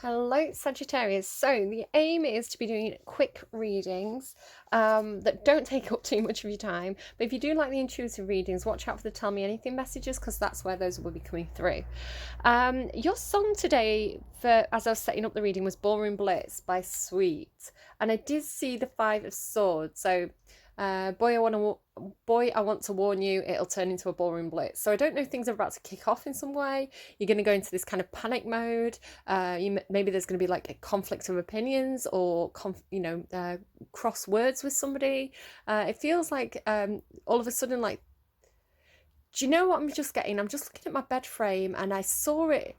Hello, Sagittarius. So the aim is to be doing quick readings that don't take up too much of your time. But if you do like the intuitive readings, watch out for the tell me anything messages because that's where those will be coming through. Your song today, for as I was setting up the reading, was Ballroom Blitz by Sweet. And I did see the Five of Swords. So boy, I want to warn you, it'll turn into a ballroom blitz. So I don't know if things are about to kick off in some way. You're going to go into this kind of panic mode. Maybe there's going to be like a conflict of opinions or cross words with somebody. It feels like all of a sudden, like, do you know what I'm just getting? I'm just looking at my bed frame and I saw it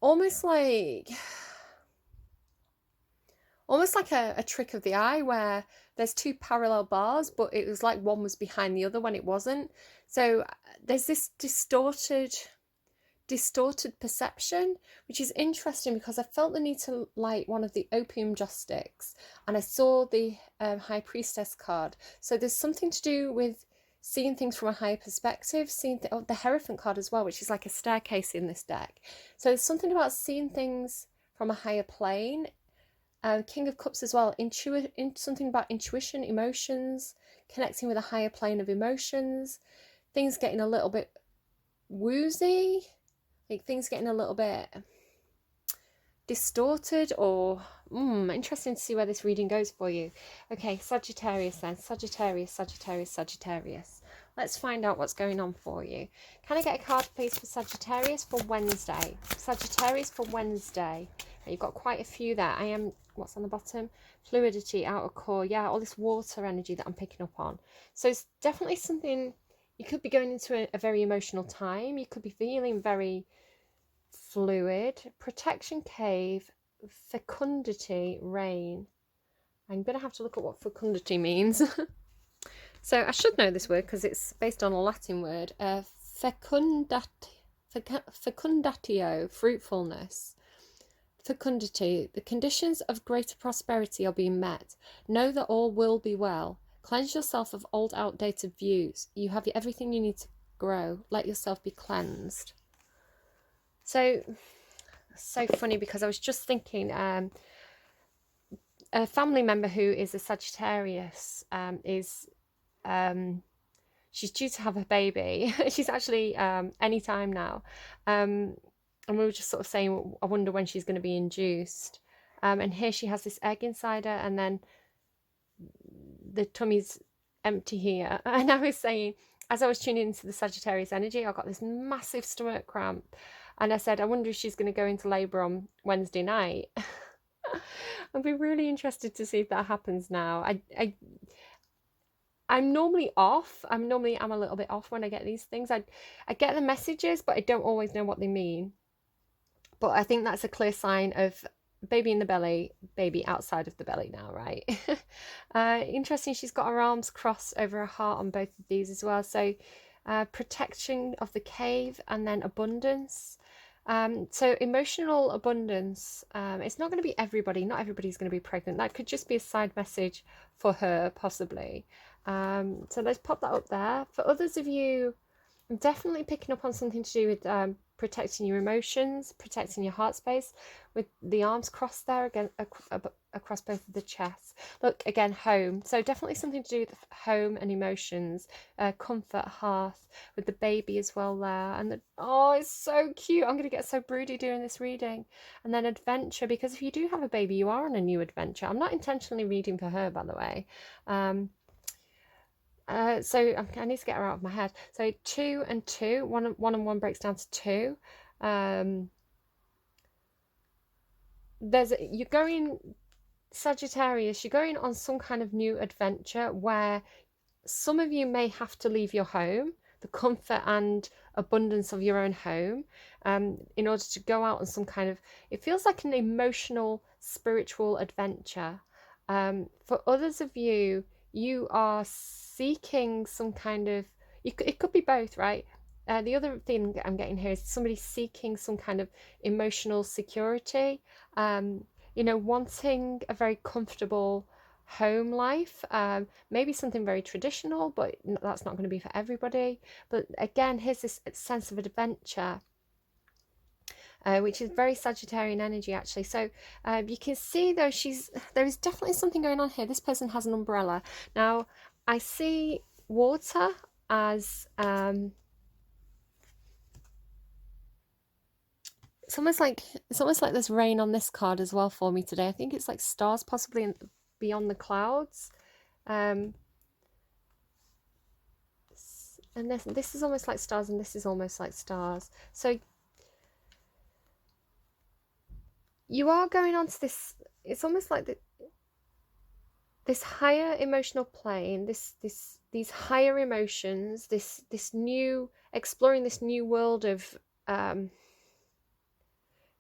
almost like a trick of the eye where there's two parallel bars, but it was like one was behind the other when it wasn't. So there's this distorted perception, which is interesting because I felt the need to light one of the opium joss sticks and I saw the High Priestess card. So there's something to do with seeing things from a higher perspective, seeing the Hierophant card as well, which is like a staircase in this deck. So there's something about seeing things from a higher plane. King of Cups as well, something about intuition, emotions, connecting with a higher plane of emotions, things getting a little bit woozy, like things getting a little bit distorted, or interesting to see where this reading goes for you. Okay, Sagittarius then, Sagittarius. Let's find out what's going on for you. Can I get a card please for Sagittarius for Wednesday? Sagittarius for Wednesday. You've got quite a few there. What's on the bottom? Fluidity, outer core. Yeah, all this water energy that I'm picking up on. So it's definitely something, you could be going into a very emotional time. You could be feeling very fluid. Protection, cave, fecundity, rain. I'm going to have to look at what fecundity means. So I should know this word because it's based on a Latin word. Fecundatio, fruitfulness. Fecundity, the conditions of greater prosperity are being met. Know that all will be well. Cleanse yourself of old, outdated views. You have everything you need to grow. Let yourself be cleansed. So funny because I was just thinking, a family member who is a Sagittarius she's due to have a baby. She's actually any time now. And we were just sort of saying, I wonder when she's going to be induced. And here she has this egg inside her, and then the tummy's empty here. And I was saying, as I was tuning into the Sagittarius energy, I got this massive stomach cramp. And I said, I wonder if she's going to go into labour on Wednesday night. I'd be really interested to see if that happens now. I'm normally off. I'm a little bit off when I get these things. I get the messages, but I don't always know what they mean. But I think that's a clear sign of baby in the belly, baby outside of the belly now, right? Interesting, she's got her arms crossed over her heart on both of these as well. So protection of the cave and then abundance. So emotional abundance. It's not going to be everybody. Not everybody's going to be pregnant. That could just be a side message for her, possibly. So let's pop that up there. For others of you, I'm definitely picking up on something to do with protecting your emotions, protecting your heart space, with the arms crossed there again across both of the chests. Look, again, home. So definitely something to do with home and emotions, comfort, hearth, with the baby as well there. And it's so cute. I'm going to get so broody doing this reading. And then adventure, because if you do have a baby, you are on a new adventure. I'm not intentionally reading for her, by the way. So I need to get her out of my head. So 2 and 2, one and one breaks down to 2. You're going, Sagittarius, you're going on some kind of new adventure where some of you may have to leave your home, the comfort and abundance of your own home, in order to go out on some kind of, it feels like an emotional, spiritual adventure. For others of you, you are seeking some kind of, it could be both, right? The other thing I'm getting here is somebody seeking some kind of emotional security, wanting a very comfortable home life, maybe something very traditional, but that's not going to be for everybody. But again, here's this sense of adventure. which is very Sagittarian energy actually. So you can see though there is definitely something going on here. This person has an umbrella. Now I see water as it's almost like there's rain on this card as well for me today. I think it's like stars possibly beyond the clouds. And this is almost like stars, and this is almost like stars. So you are going on to this, it's almost like this higher emotional plane, these higher emotions, this new, exploring this new world of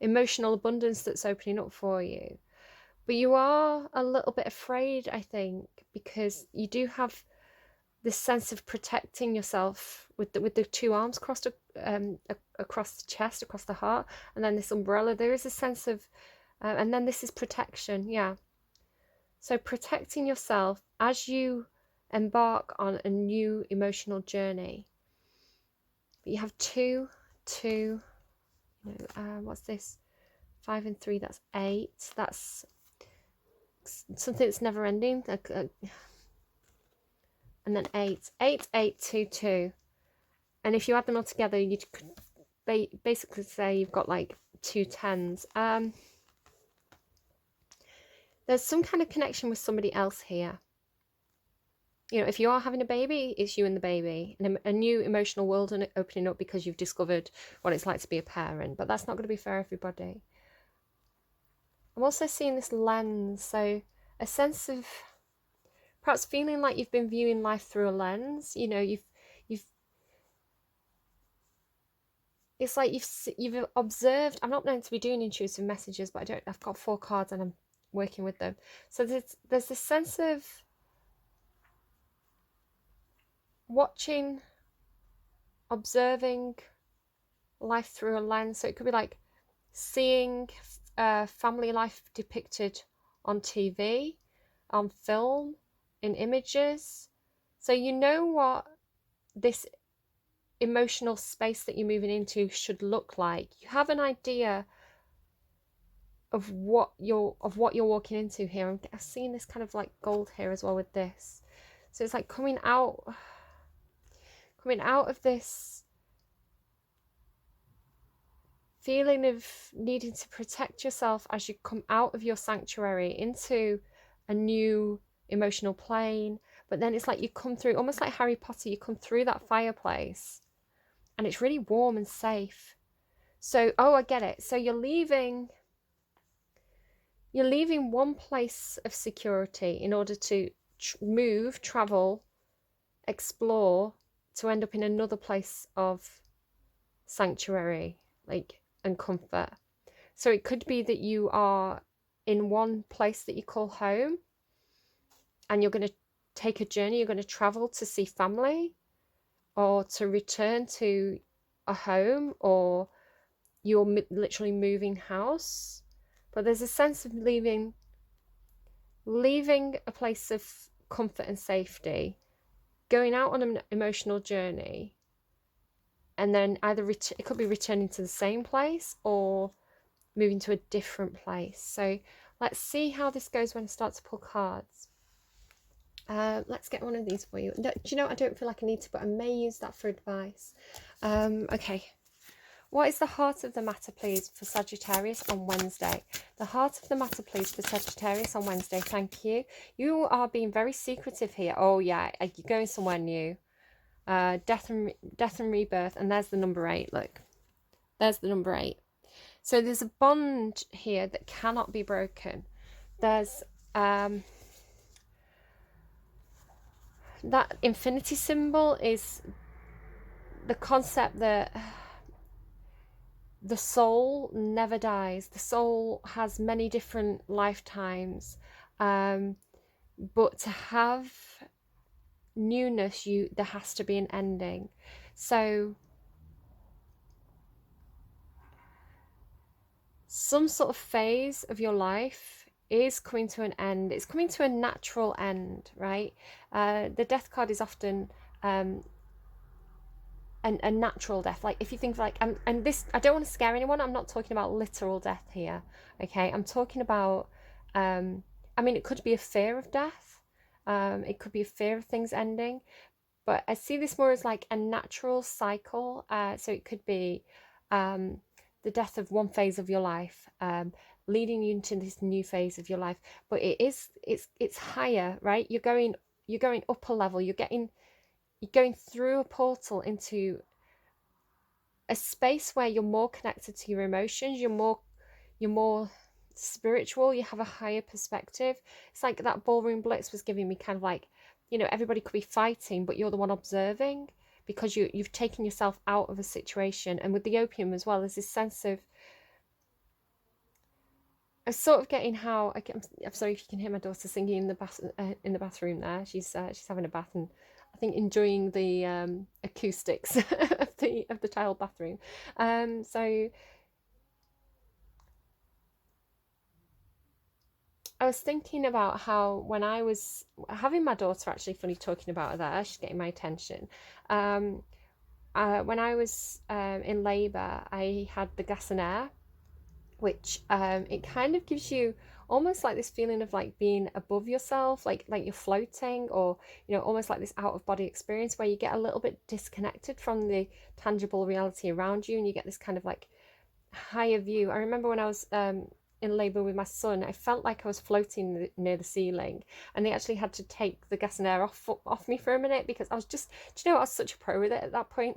emotional abundance that's opening up for you. But you are a little bit afraid, I think, because you do have this sense of protecting yourself with the two arms crossed across the chest, across the heart, and then this umbrella. There is a sense of, and then this is protection, yeah. So protecting yourself as you embark on a new emotional journey. But you have two, what's this? 5 and 3, that's 8. That's something that's never ending. And then 8, 8, 8, 2, 2. And if you add them all together, you could basically say you've got like 2 10s. There's some kind of connection with somebody else here. You know, if you are having a baby, it's you and the baby, and a new emotional world opening up because you've discovered what it's like to be a parent. But that's not going to be for everybody. I'm also seeing this lens, so a sense of perhaps feeling like you've been viewing life through a lens. You know, it's like you've observed. I'm not meant to be doing intuitive messages, but I've got 4 cards and I'm working with them. So there's this sense of watching, observing life through a lens. So it could be like seeing family life depicted on TV, on film, in images. So you know what this emotional space that you're moving into should look like. You have an idea of what you're walking into here. I'm seeing this kind of like gold here as well with this. So it's like coming out of this feeling of needing to protect yourself as you come out of your sanctuary into a new emotional plane. But then it's like you come through, almost like Harry Potter, you come through that fireplace and it's really warm and safe. So, oh, I get it. So you're leaving one place of security in order to move, travel, explore, to end up in another place of sanctuary, like, and comfort. So it could be that you are in one place that you call home and you're going to take a journey, you're going to travel to see family or to return to a home, or you're literally moving house. But there's a sense of leaving a place of comfort and safety, going out on an emotional journey, and then either it could be returning to the same place or moving to a different place. So let's see how this goes when I start to pull cards. Let's get one of these for you. Do you know, I don't feel like I need to, but I may use that for advice. Okay. What is the heart of the matter, please, for Sagittarius on Wednesday? The heart of the matter, please, for Sagittarius on Wednesday. Thank you. You are being very secretive here. Oh, yeah. You're going somewhere new. Death and rebirth. And there's the number 8. Look. There's the number 8. So there's a bond here that cannot be broken. There's that infinity symbol is the concept that the soul never dies. The soul has many different lifetimes, but to have newness, there has to be an ending. So some sort of phase of your life is coming to an end. It's coming to a natural end, right? The death card is often a natural death. Like if you think like, and this, I don't want to scare anyone, I'm not talking about literal death here, okay? I'm talking about, I mean, it could be a fear of death, it could be a fear of things ending, but I see this more as like a natural cycle. So it could be the death of one phase of your life, leading you into this new phase of your life. But it's higher, right? You're going up a level. You're going through a portal into a space where you're more connected to your emotions. You're more spiritual. You have a higher perspective. It's like that Ballroom Blitz was giving me kind of like, everybody could be fighting, but you're the one observing because you've taken yourself out of a situation. And with the opium as well, there's this sense of, I'm sort of getting how I'm sorry if you can hear my daughter singing in the bathroom there. She's having a bath and I think enjoying the acoustics of the tiled bathroom. So I was thinking about how when I was having my daughter, actually funny talking about her there, she's getting my attention. When I was in labour, I had the gas and air, which it kind of gives you almost like this feeling of like being above yourself, like you're floating, or almost like this out of body experience where you get a little bit disconnected from the tangible reality around you, and you get this kind of like higher view. I remember when I was in labour with my son, I felt like I was floating near the ceiling, and they actually had to take the gas and air off me for a minute because I was just, do you know, I was such a pro with it at that point.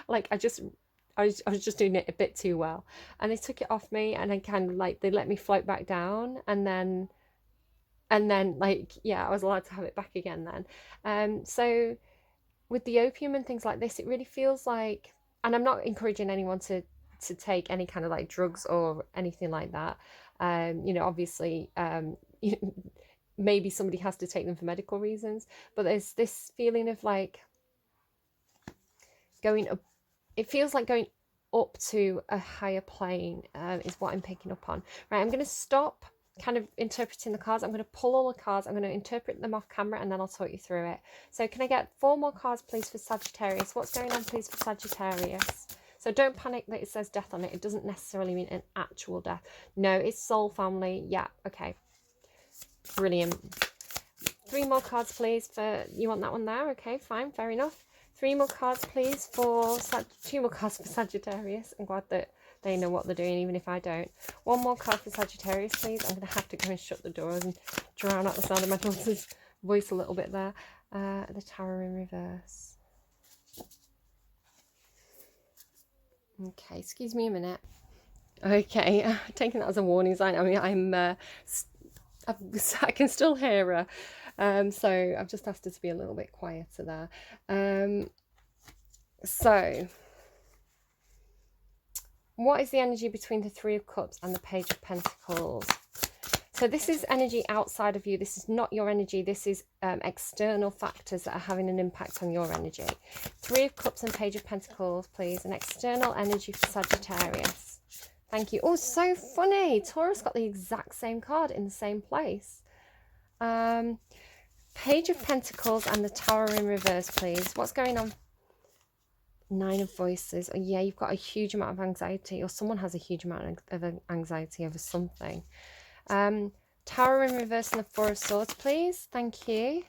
Like I was just doing it a bit too well, and they took it off me, and I kind of like, they let me float back down, and then like, yeah, I was allowed to have it back again then. So with the opium and things like this, it really feels like, and I'm not encouraging anyone to take any kind of like drugs or anything like that. Obviously, maybe somebody has to take them for medical reasons, but there's this feeling of like going up, it feels like going up to a higher plane, is what I'm picking up on. Right, I'm going to stop kind of interpreting the cards. I'm going to pull all the cards, I'm going to interpret them off camera, and then I'll talk you through it. So can I get 4 more cards please for Sagittarius? What's going on please for Sagittarius? So don't panic that it says death on it. It doesn't necessarily mean an actual death. No, it's soul family. Yeah, okay. Brilliant. 3 more cards please for, you want that one there? Okay, fine, fair enough. 3 more cards please for 2 more cards for Sagittarius. I'm glad that they know what they're doing, even if I don't. 1 more card for Sagittarius please. I'm going to have to go and shut the doors and drown out the sound of my daughter's voice a little bit there. The Tower in reverse. Okay, excuse me a minute. Okay, taking that as a warning sign. I mean, I can still hear her, so I've just asked her to be a little bit quieter there. So what is the energy between the 3 of Cups and the Page of Pentacles? So this is energy outside of you. This is not your energy. This is external factors that are having an impact on your energy. 3 of Cups and Page of Pentacles, please. An external energy for Sagittarius. Thank you. Oh, so funny. Taurus got the exact same card in the same place. Page of Pentacles and the Tower in reverse, please. What's going on? 9 of Voices. Oh, yeah, you've got a huge amount of anxiety, or someone has a huge amount of anxiety over something. Tower in reverse and the 4 of Swords, please. Thank you.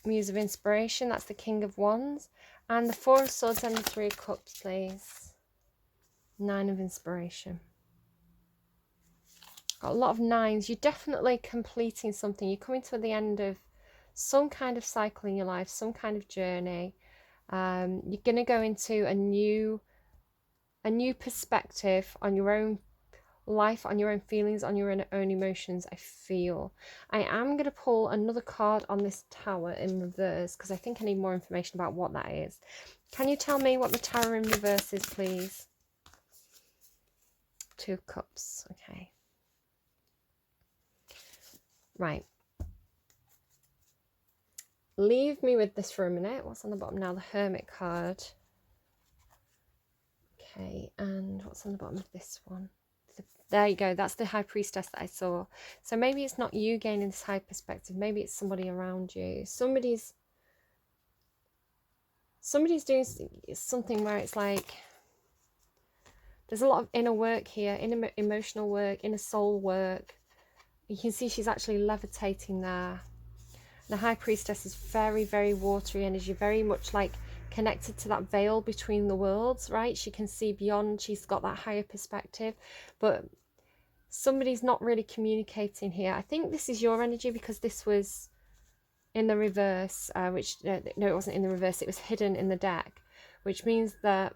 Muse of Inspiration, that's the King of Wands. And the 4 of Swords and the 3 of Cups, please. 9 of Inspiration. Got a lot of 9s. You're definitely completing something. You're coming to the end of some kind of cycle in your life, some kind of journey. You're going to go into a new perspective on your own life, on your own feelings, on your own emotions, I feel. I am going to pull another card on this Tower in reverse because I think I need more information about what that is. Can you tell me what the Tower in reverse is, please? 2 of Cups. Okay. Right. Leave me with this for a minute. What's on the bottom now? The Hermit card. Okay, and what's on the bottom of this one? There you go. That's the High Priestess that I saw. So maybe it's not you gaining this high perspective. Maybe it's somebody around you. Somebody's somebody's doing something where it's like there's a lot of inner work here, inner emotional work, inner soul work. You can see she's actually levitating there. The High Priestess is very, very watery energy, very much like connected to that veil between the worlds, right? She can see beyond, she's got that higher perspective, but somebody's not really communicating here. I think this is your energy because this was in the reverse, no, it wasn't in the reverse, it was hidden in the deck, which means that,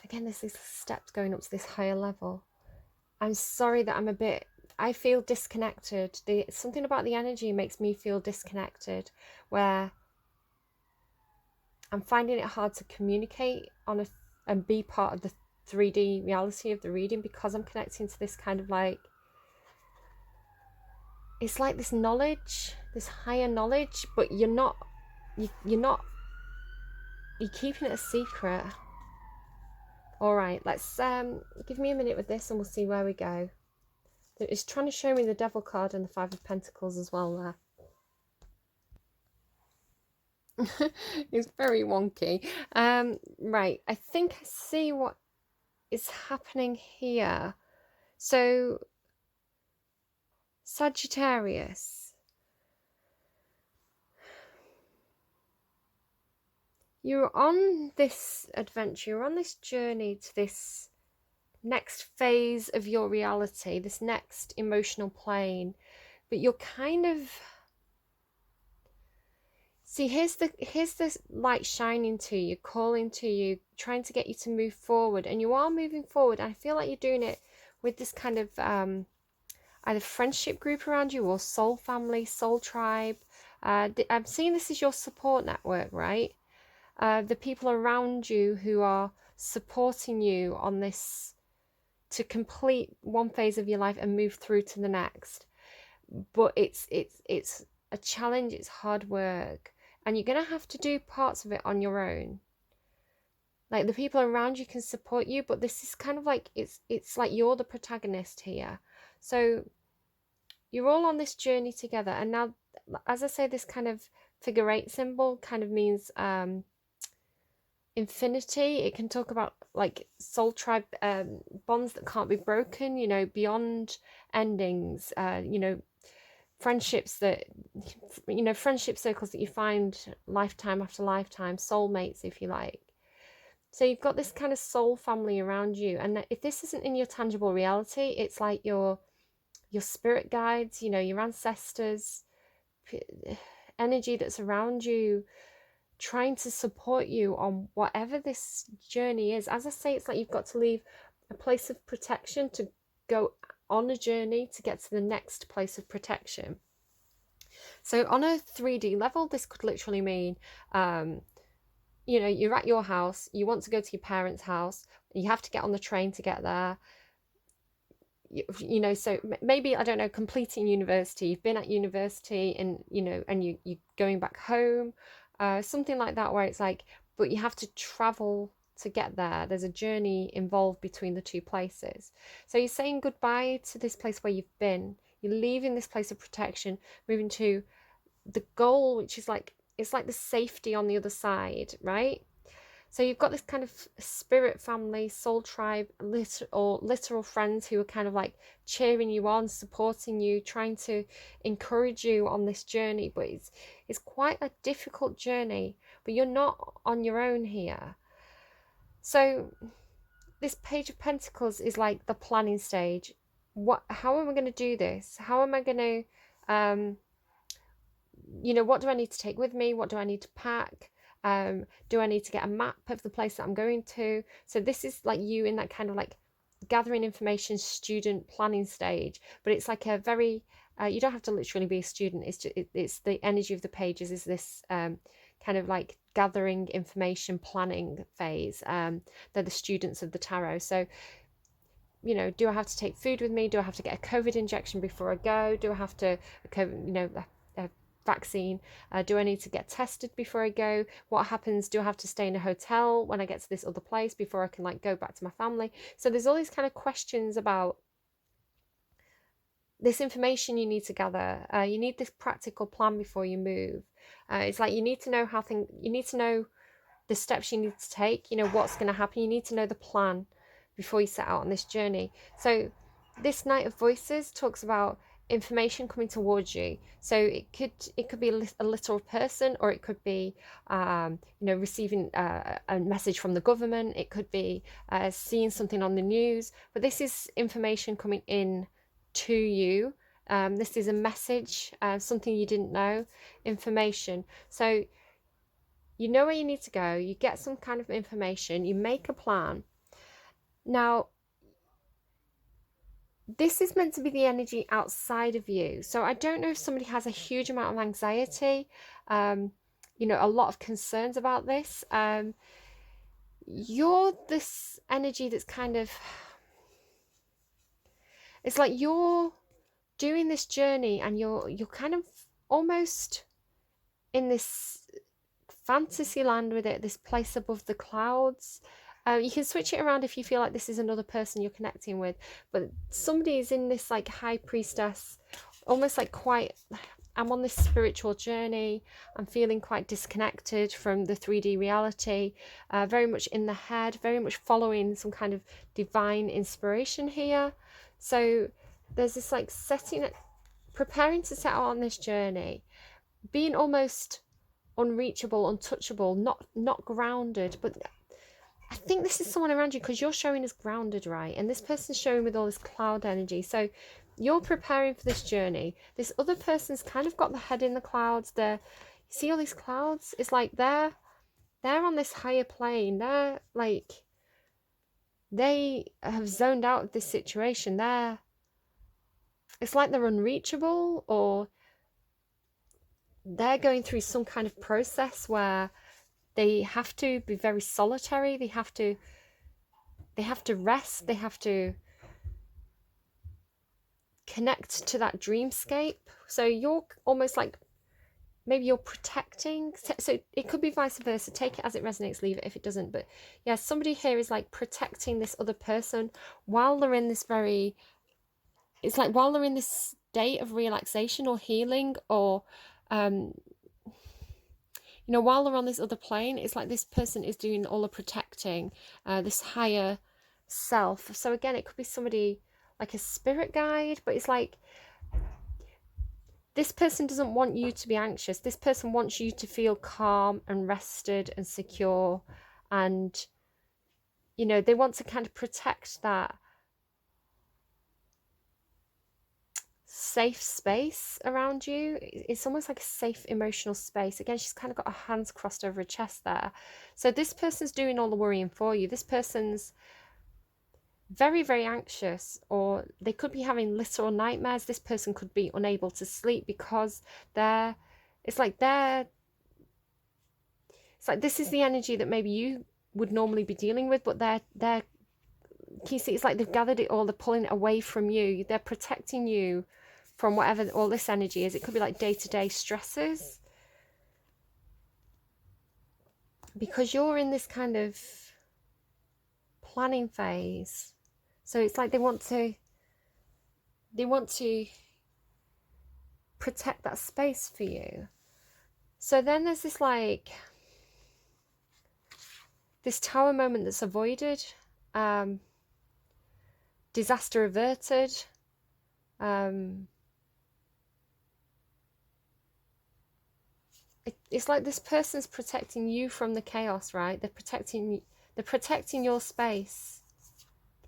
again, this is steps going up to this higher level. I'm sorry that I feel disconnected. Something about the energy makes me feel disconnected, where I'm finding it hard to communicate and be part of the 3D reality of the reading, because I'm connecting to this kind of like, it's like this knowledge, this higher knowledge, but you're keeping it a secret. All right, let's give me a minute with this and we'll see where we go. It's trying to show me the Devil card and the Five of Pentacles as well there. It's very wonky. Right, I think I see what is happening here. So, Sagittarius, you're on this adventure, you're on this journey to this next phase of your reality, this next emotional plane, but you're kind of, see, here's the light shining to you, calling to you, trying to get you to move forward, and you are moving forward. I feel like you're doing it with this kind of either friendship group around you or soul family, soul tribe. I'm seeing this is your support network, right? The people around you who are supporting you on this to complete one phase of your life and move through to the next. But it's a challenge, it's hard work, and you're going to have to do parts of it on your own. Like, the people around you can support you, but this is kind of like, it's like you're the protagonist here. So you're all on this journey together, and now, as I say, this kind of figure 8 symbol kind of means infinity. It can talk about like soul tribe, bonds that can't be broken, you know, beyond endings, you know, friendships that, you know, friendship circles that you find lifetime after lifetime, soulmates, if you like. So you've got this kind of soul family around you, and if this isn't in your tangible reality, it's like your spirit guides, you know, your ancestors, energy that's around you, trying to support you on whatever this journey is. As I say, it's like you've got to leave a place of protection to go on a journey to get to the next place of protection. So on a 3D level, this could literally mean, you know, you're at your house, you want to go to your parents' house, you have to get on the train to get there. You know, so maybe, I don't know, completing university, you've been at university, and, you know, and you're going back home, something like that, where it's like, but you have to travel to get there. There's a journey involved between the two places. So you're saying goodbye to this place where you've been. You're leaving this place of protection, moving to the goal, which is like, it's like the safety on the other side, right? So you've got this kind of spirit family, soul tribe, literal friends who are kind of like cheering you on, supporting you, trying to encourage you on this journey. But it's quite a difficult journey, but you're not on your own here. So this Page of Pentacles is like the planning stage. How am I going to do this? How am I going to, you know, what do I need to take with me? What do I need to pack? Do I need to get a map of the place that I'm going to? So this is like you in that kind of like gathering information, student planning stage, but it's like a very, you don't have to literally be a student. It's just, it's the energy of the pages is this kind of like gathering information, planning phase. They're the students of the tarot. So, you know, do I have to take food with me? Do I have to get a COVID injection before I go? Do I have to, you know, a vaccine? Do I need to get tested before I go? What happens? Do I have to stay in a hotel when I get to this other place before I can like go back to my family? So there's all these kind of questions about this information you need to gather. You need this practical plan before you move. It's like you need to know you need to know the steps you need to take, you know, what's going to happen. You need to know the plan before you set out on this journey. So this Knight of Voices talks about information coming towards you. So it could be a literal person, or it could be you know, receiving a message from the government. It could be seeing something on the news. But this is information coming in to you. This is a message, something you didn't know, information. So you know where you need to go, you get some kind of information, you make a plan. Now, this is meant to be the energy outside of you. So I don't know if somebody has a huge amount of anxiety, you know, a lot of concerns about this. You're this energy that's kind of, it's like you're doing this journey and you're kind of almost in this fantasy land with it, this place above the clouds. You can switch it around if you feel like this is another person you're connecting with, but somebody is in this like high priestess, almost like quite, I'm on this spiritual journey, I'm feeling quite disconnected from the 3D reality, very much in the head, very much following some kind of divine inspiration here. So there's this like preparing to set out on this journey, being almost unreachable, untouchable, not grounded. But I think this is someone around you, because you're showing as grounded, right? And this person's showing with all this cloud energy. So you're preparing for this journey. This other person's kind of got the head in the clouds. You see all these clouds? It's like they're on this higher plane. They're like, they have zoned out of this situation. It's like they're unreachable, or they're going through some kind of process where they have to be very solitary. They have to rest. They have to connect to that dreamscape. So you're almost like, maybe you're protecting. So it could be vice versa. Take it as it resonates, leave it if it doesn't. But yeah, somebody here is like protecting this other person while they're in this it's like while they're in this state of relaxation or healing, or you know, while they're on this other plane, it's like this person is doing all the protecting, this higher self. So again, it could be somebody like a spirit guide, but it's like this person doesn't want you to be anxious. This person wants you to feel calm and rested and secure, and you know, they want to kind of protect that safe space around you. It's almost like a safe emotional space. Again, she's kind of got her hands crossed over her chest there. So this person's doing all the worrying for you. This person's very, very anxious, or they could be having literal nightmares. This person could be unable to sleep because it's like this is the energy that maybe you would normally be dealing with, but they're can you see, it's like they've gathered it all, they're pulling it away from you, they're protecting you from whatever all this energy is. It could be like day-to-day stresses, because you're in this kind of planning phase. So it's like they want to protect that space for you. So then there's this like this tower moment that's avoided, disaster averted, it's like this person's protecting you from the chaos, right? They're protecting your space,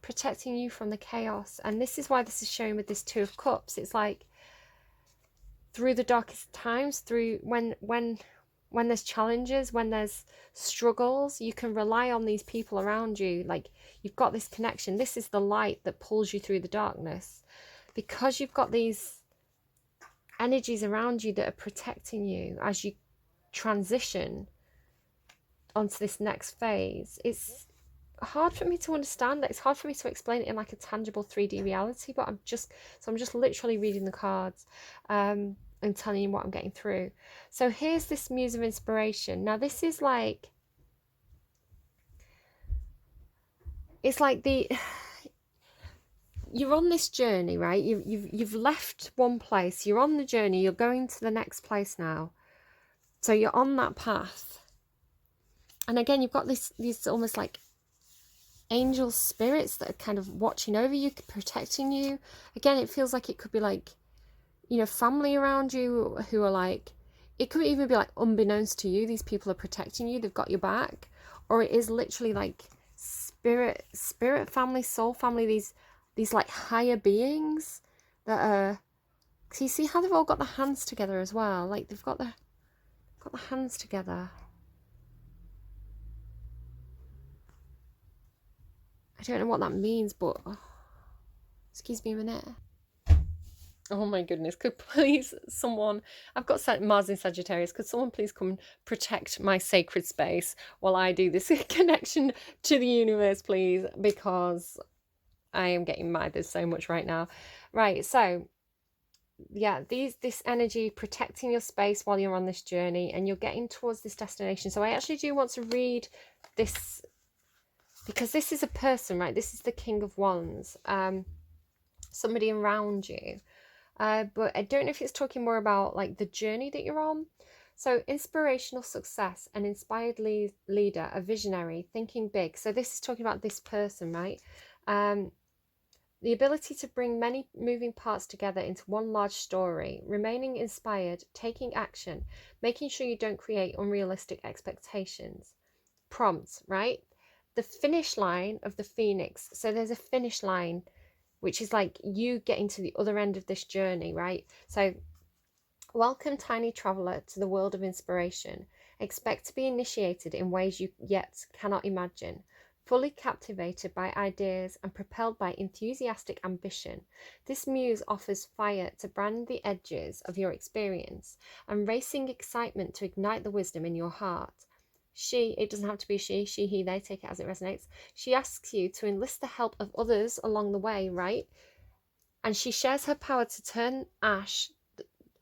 protecting you from the chaos. And this is why this is showing with this Two of Cups. It's like through the darkest times, through when there's challenges, when there's struggles, you can rely on these people around you. Like, you've got this connection. This is the light that pulls you through the darkness, because you've got these energies around you that are protecting you as you transition onto this next phase. It's hard for me to understand that. It's hard for me to explain it in like a tangible 3D reality, but I'm just literally reading the cards and telling you what I'm getting through. So here's this Muse of Inspiration. Now this is like, it's like you're on this journey, right? You've left one place, you're on the journey, you're going to the next place now. So you're on that path. And again, you've got these almost like angel spirits that are kind of watching over you, protecting you. Again, it feels like it could be like, you know, family around you who are like, it could even be like unbeknownst to you, these people are protecting you, they've got your back. Or it is literally like spirit family, soul family, these like higher beings that are, so you see how they've all got their hands together as well, like they've got the hands together. I don't know what that means, but excuse me a minute. Oh my goodness, could please someone, I've got Mars in Sagittarius, could someone please come and protect my sacred space while I do this connection to the universe, please, because I am getting mad. There's so much right now. Right, so yeah, this energy protecting your space while you're on this journey and you're getting towards this destination. So I actually do want to read this because this is a person, right? This is the King of Wands, somebody around you. But I don't know if it's talking more about like the journey that you're on. So inspirational success, an inspired leader, a visionary, thinking big. So this is talking about this person, right? The ability to bring many moving parts together into one large story, remaining inspired, taking action, making sure you don't create unrealistic expectations. Prompt, right? The finish line of the Phoenix. So there's a finish line, which is like you getting to the other end of this journey, right? So welcome, tiny traveler, to the world of inspiration. Expect to be initiated in ways you yet cannot imagine. Fully captivated by ideas and propelled by enthusiastic ambition, this muse offers fire to brand the edges of your experience and racing excitement to ignite the wisdom in your heart. She, it doesn't have to be she, he, they, take it as it resonates. She asks you to enlist the help of others along the way, right? And she shares her power to turn to ash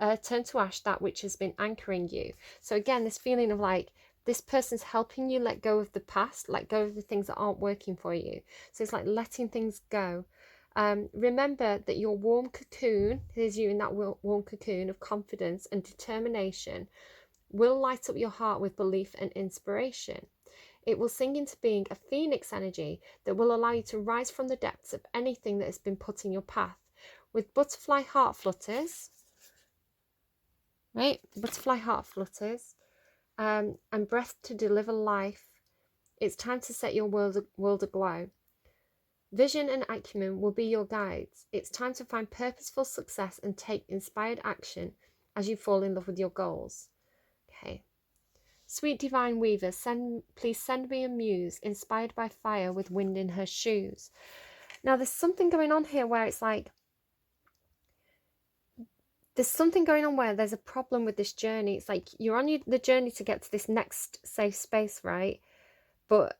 that which has been anchoring you. So again, this feeling of like, this person's helping you let go of the past, let go of the things that aren't working for you. So it's like letting things go. Remember that your warm cocoon, here's you in that warm cocoon of confidence and determination, will light up your heart with belief and inspiration. It will sing into being a phoenix energy that will allow you to rise from the depths of anything that has been put in your path. With butterfly heart flutters, right? Butterfly heart flutters, and breath to deliver life. It's time to set your world aglow. Vision and acumen will be your guides. It's time to find purposeful success and take inspired action as you fall in love with your goals. Okay. Sweet divine weaver, please send me a muse inspired by fire with wind in her shoes. Now there's something going on here where it's like, there's something going on where there's a problem with this journey. It's like you're on the journey to get to this next safe space, right? But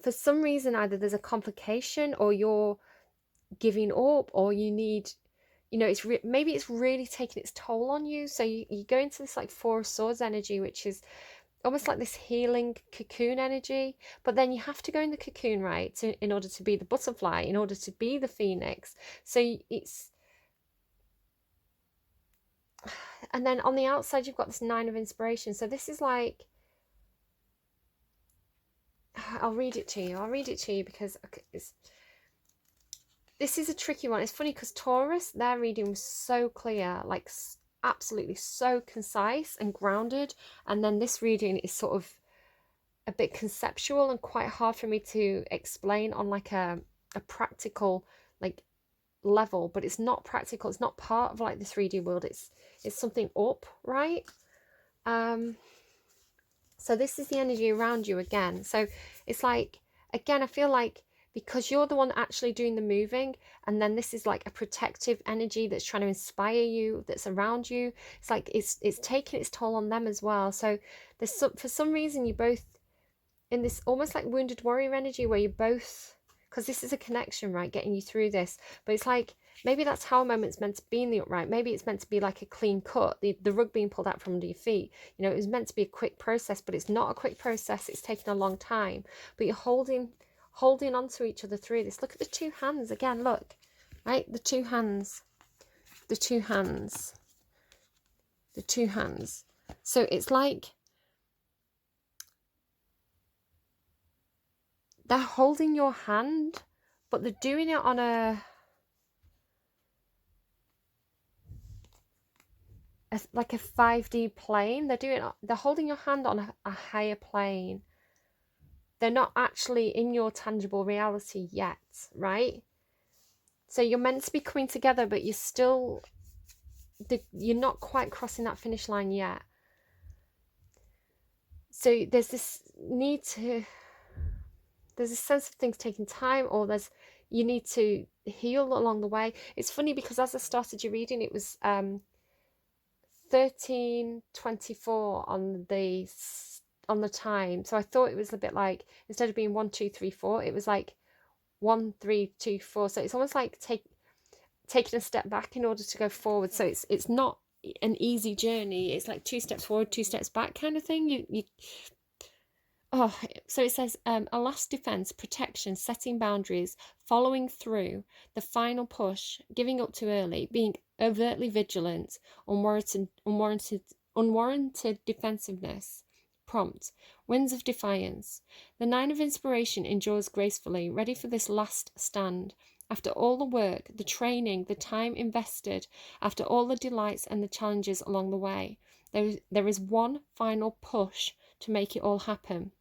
for some reason, either there's a complication or you're giving up or you need, you know, maybe it's really taking its toll on you. So you go into this like Four of Swords energy, which is almost like this healing cocoon energy. But then you have to go in the cocoon, right, in order to be the butterfly, in order to be the phoenix. So it's, and then on the outside, you've got this Nine of Inspiration. So this is like, I'll read it to you because this is a tricky one. It's funny because Taurus, their reading was so clear, like absolutely so concise and grounded. And then this reading is sort of a bit conceptual and quite hard for me to explain on like a practical like level, but it's not practical. It's not part of like the 3D world. It's something up, right? So this is the energy around you again. So it's like, again, I feel like because you're the one actually doing the moving, and then this is like a protective energy that's trying to inspire you, that's around you. It's like it's taking its toll on them as well. So there's for some reason you both in this almost like wounded warrior energy where you both, because this is a connection, right, getting you through this. But it's like maybe that's how a moment's meant to be in the upright. Maybe it's meant to be like a clean cut, the rug being pulled out from under your feet. You know, it was meant to be a quick process, but it's not a quick process. It's taken a long time. But you're holding on to each other through this. Look at the two hands again. Look, right? The two hands, the two hands, the two hands. So it's like they're holding your hand, but they're doing it on like a 5D plane. They're holding your hand on a higher plane. They're not actually in your tangible reality yet, right? So you're meant to be coming together, but you're not quite crossing that finish line yet. So there's this sense of things taking time, or you need to heal along the way. It's funny because as I started your reading, it was 13:24 on the time. So I thought it was a bit like, instead of being 1, 2, 3, 4, it was like 1, 3, 2, 4. So it's almost like taking a step back in order to go forward. So it's not an easy journey. It's like 2 steps forward, 2 steps back kind of thing. So it says a last defense, protection, setting boundaries, following through, the final push, giving up too early, being overtly vigilant, unwarranted defensiveness, prompt, winds of defiance. The 9 of Inspiration endures gracefully, ready for this last stand. After all the work, the training, the time invested, after all the delights and the challenges along the way, there is one final push to make it all happen.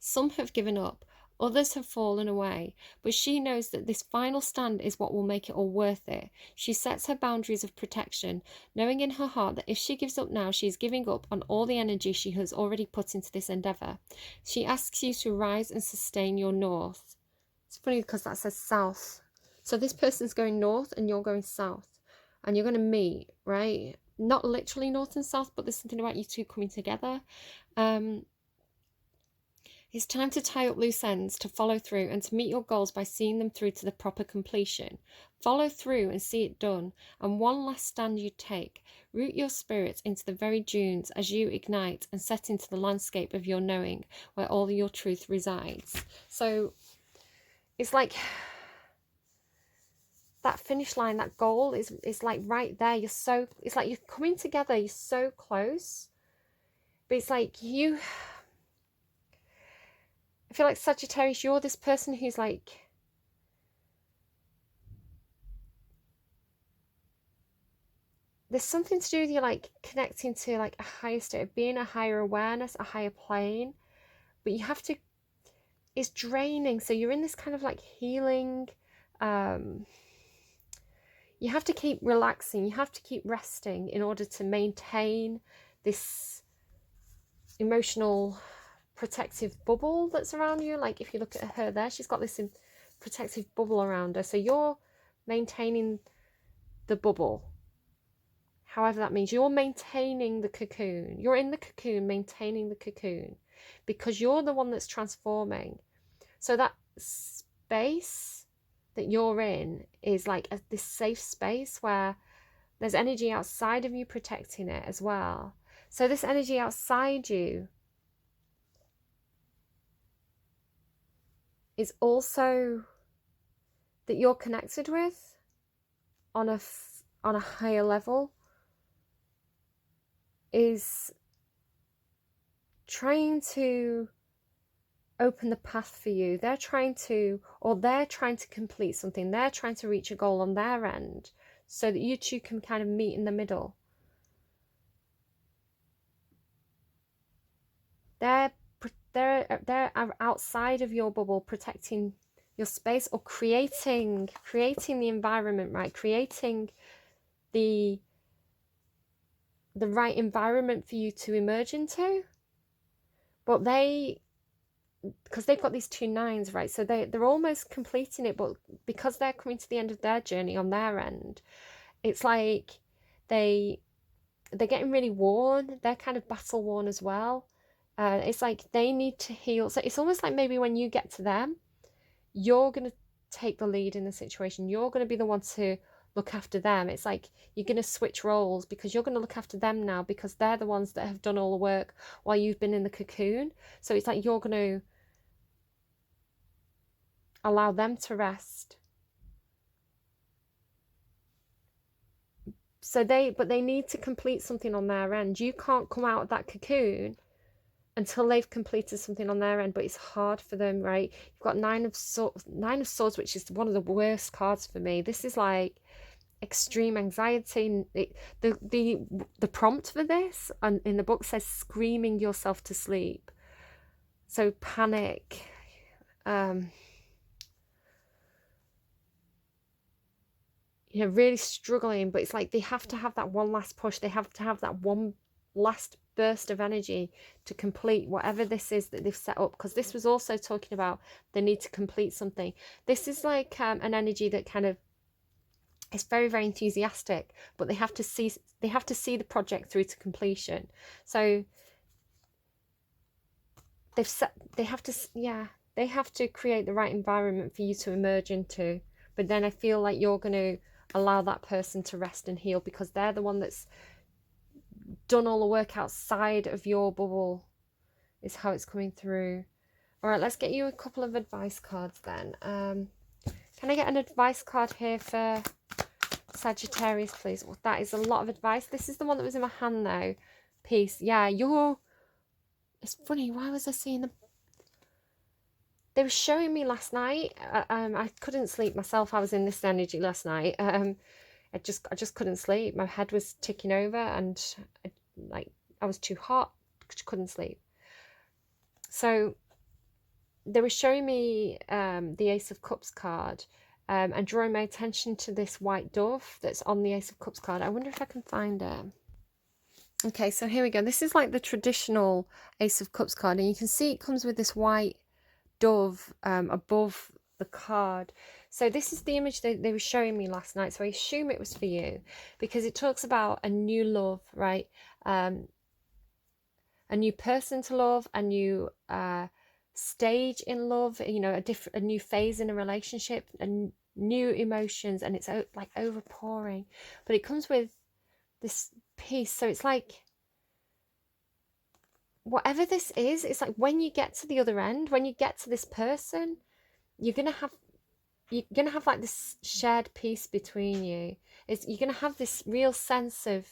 Some have given up, others have fallen away, but she knows that this final stand is what will make it all worth it. She sets her boundaries of protection, knowing in her heart that if she gives up now, she is giving up on all the energy she has already put into this endeavour. She asks you to rise and sustain your north. It's funny because that says south. So this person's going north and you're going south. And you're going to meet, right? Not literally north and south, but there's something about you two coming together. It's time to tie up loose ends, to follow through, and to meet your goals by seeing them through to the proper completion. Follow through and see it done, and one last stand you take. Root your spirit into the very dunes as you ignite and set into the landscape of your knowing, where all your truth resides. So it's like that finish line, that goal is like right there. It's like you're coming together, you're so close. But it's like I feel like Sagittarius, you're this person who's like, there's something to do with you like connecting to like a higher state of being, a higher awareness, a higher plane. But you have to, it's draining. So you're in this kind of like healing. You have to keep relaxing. You have to keep resting in order to maintain this emotional protective bubble that's around you. Like if you look at her there, she's got this protective bubble around her. So you're maintaining the bubble, however that means. You're maintaining the cocoon. You're in the cocoon, maintaining the cocoon, because you're the one that's transforming. So that space that you're in is like this safe space where there's energy outside of you protecting it as well. So this energy outside you is also that you're connected with on a higher level, is trying to open the path for you. They're trying to complete something. They're trying to reach a goal on their end so that you two can kind of meet in the middle. They're outside of your bubble, protecting your space, or creating the environment, right? Creating the right environment for you to emerge into. But because they've got these 2 9s, right? So they're almost completing it, but because they're coming to the end of their journey on their end, it's like they're getting really worn. They're kind of battle worn as well. It's like they need to heal. So it's almost like maybe when you get to them, you're going to take the lead in the situation. You're going to be the one to look after them. It's like you're going to switch roles because you're going to look after them now, because they're the ones that have done all the work while you've been in the cocoon. So it's like you're going to allow them to rest but they need to complete something on their end. You can't come out of that cocoon until they've completed something on their end, but it's hard for them, right? You've got Nine of Swords, which is one of the worst cards for me. This is like extreme anxiety. The prompt for this and in the book says screaming yourself to sleep. So panic, you know, really struggling, but it's like they have to have that one last push. They have to have that one last burst of energy to complete whatever this is that they've set up, because this was also talking about they need to complete something. This is like an energy that kind of is very, very enthusiastic, but they have to see the project through to completion. So they have to create the right environment for you to emerge into. But then I feel like you're going to allow that person to rest and heal, because they're the one that's done all the work outside of your bubble, is how it's coming through. All right, let's get you a couple of advice cards then. Can I get an advice card here for Sagittarius, please? Well, that is a lot of advice. This is the one that was in my hand though. Peace. Yeah, it's funny, why was I seeing them? They were showing me last night. I couldn't sleep myself. I was in this energy last night. I just couldn't sleep. My head was ticking over, and I was too hot. Couldn't sleep. So they were showing me the Ace of Cups card, and drawing my attention to this white dove that's on the Ace of Cups card. I wonder if I can find it. Okay, so here we go. This is like the traditional Ace of Cups card, and you can see it comes with this white dove above the card. So this is the image they were showing me last night, so I assume it was for you, because it talks about a new love, right? A new person to love, a new stage in love, you know, a new phase in a relationship, and new emotions, and it's like overpouring. But it comes with this piece, so it's like whatever this is, it's like when you get to the other end, when you get to this person, you're gonna have like this shared peace between you. You're gonna have this real sense of,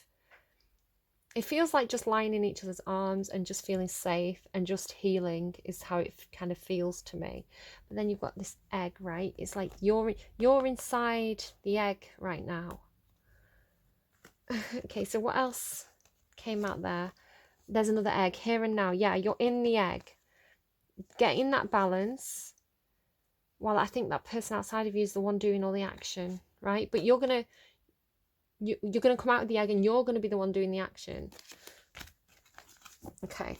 it feels like just lying in each other's arms and just feeling safe and just healing is how it kind of feels to me. But then you've got this egg, right? It's like you're inside the egg right now. Okay, so what else came out there? There's another egg, here and now. Yeah, you're in the egg, getting that balance, while I think that person outside of you is the one doing all the action, right? But you're gonna come out of the egg, and you're gonna be the one doing the action. Okay,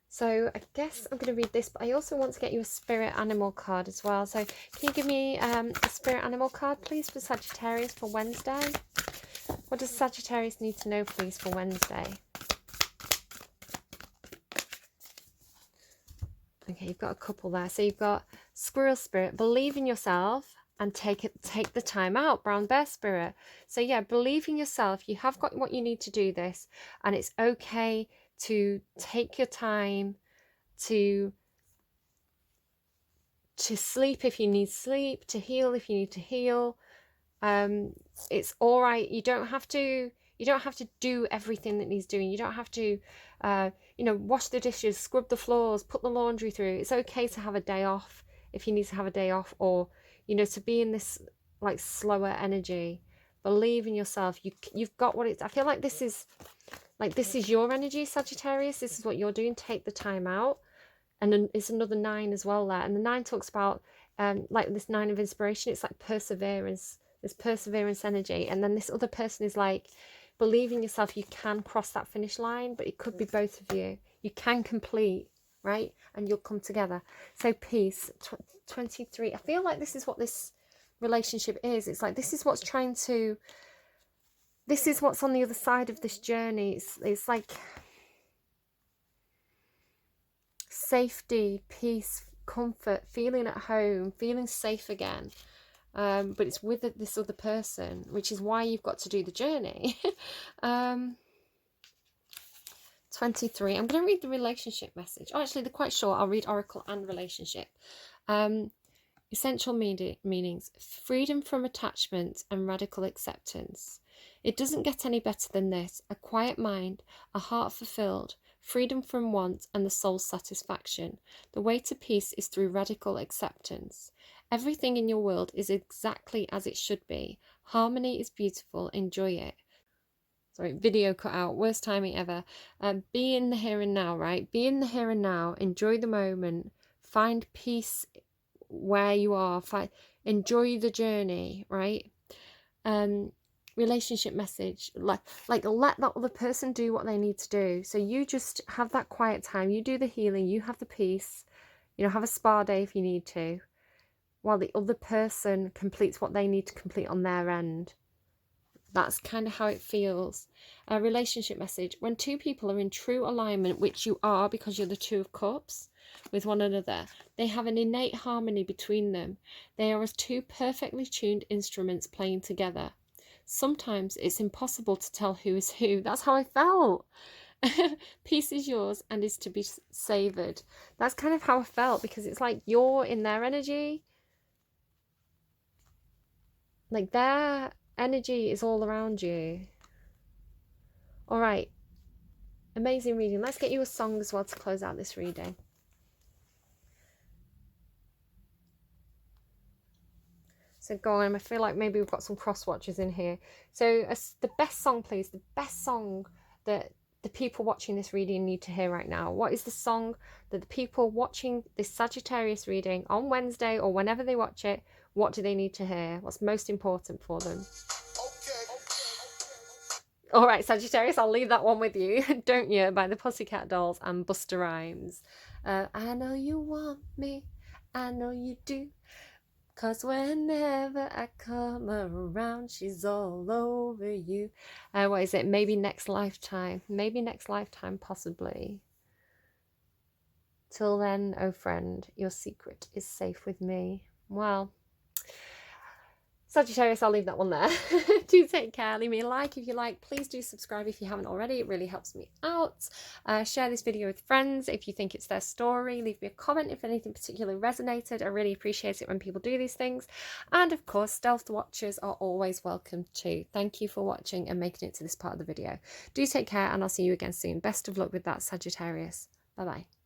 so I guess I'm gonna read this, but I also want to get you a spirit animal card as well. So can you give me a spirit animal card, please, for Sagittarius for Wednesday? What does Sagittarius need to know, please, for Wednesday? Okay, you've got a couple there. So you've got Squirrel Spirit, believe in yourself and take the time out. Brown Bear Spirit. So yeah, believe in yourself. You have got what you need to do this, and it's okay to take your time to sleep if you need sleep, to heal if you need to heal. It's all right. You don't have to do everything that needs doing. You don't have to you know, wash the dishes, scrub the floors, put the laundry through. It's okay to have a day off if you need to have a day off, or, you know, to be in this like slower energy. Believe in yourself. You've got what it's, I feel like this is your energy, Sagittarius. This is what you're doing. Take the time out. And then it's another 9 as well there. And the 9 talks about like this 9 of inspiration. It's like perseverance, this perseverance energy. And then this other person is like, believe in yourself. You can cross that finish line, but it could be both of you. You can complete, right? And you'll come together. So peace, 23. I feel like this is what this relationship is. It's like this is what's on the other side of this journey. It's like safety, peace, comfort, feeling at home, feeling safe again. But it's with this other person, which is why you've got to do the journey. 23. I'm going to read the relationship message. Oh, actually, they're quite short. I'll read Oracle and relationship. Essential meanings: freedom from attachment and radical acceptance. It doesn't get any better than this. A quiet mind, a heart fulfilled, freedom from want, and the soul's satisfaction. The way to peace is through radical acceptance. Everything in your world is exactly as it should be. Harmony is beautiful. Enjoy it. Sorry, video cut out. Worst timing ever. Be in the here and now, right? Be in the here and now. Enjoy the moment. Find peace where you are. Enjoy the journey, right? Relationship message, like let that other person do what they need to do. So you just have that quiet time. You do the healing. You have the peace. You know, have a spa day if you need to, while the other person completes what they need to complete on their end. That's kind of how it feels. A relationship message. When two people are in true alignment, which you are because you're the Two of Cups, with one another, they have an innate harmony between them. They are as two perfectly tuned instruments playing together. Sometimes it's impossible to tell who is who. That's how I felt. Peace is yours and is to be savoured. That's kind of how I felt, because it's like you're in their energy. Like their energy is all around you. All right. Amazing reading. Let's get you a song as well to close out this reading. So go on, I feel like maybe we've got some cross watchers in here. So the best song, please, the best song that the people watching this reading need to hear right now. What is the song that the people watching this Sagittarius reading on Wednesday or whenever they watch it, what do they need to hear? What's most important for them? All right, Sagittarius, I'll leave that one with you. Don't You, by the Pussycat Dolls and Busta Rhymes. I know you want me, I know you do. 'Cause whenever I come around, she's all over you. What is it? Maybe next lifetime. Maybe next lifetime, possibly. Till then, oh friend, your secret is safe with me. Well, Sagittarius, I'll leave that one there. Do take care. Leave me a like if you like. Please do subscribe if you haven't already. It really helps me out. Share this video with friends if you think it's their story. Leave me a comment if anything particularly resonated. I really appreciate it when people do these things. And of course, stealth watchers are always welcome too. Thank you for watching and making it to this part of the video. Do take care, and I'll see you again soon. Best of luck with that, Sagittarius. Bye-bye.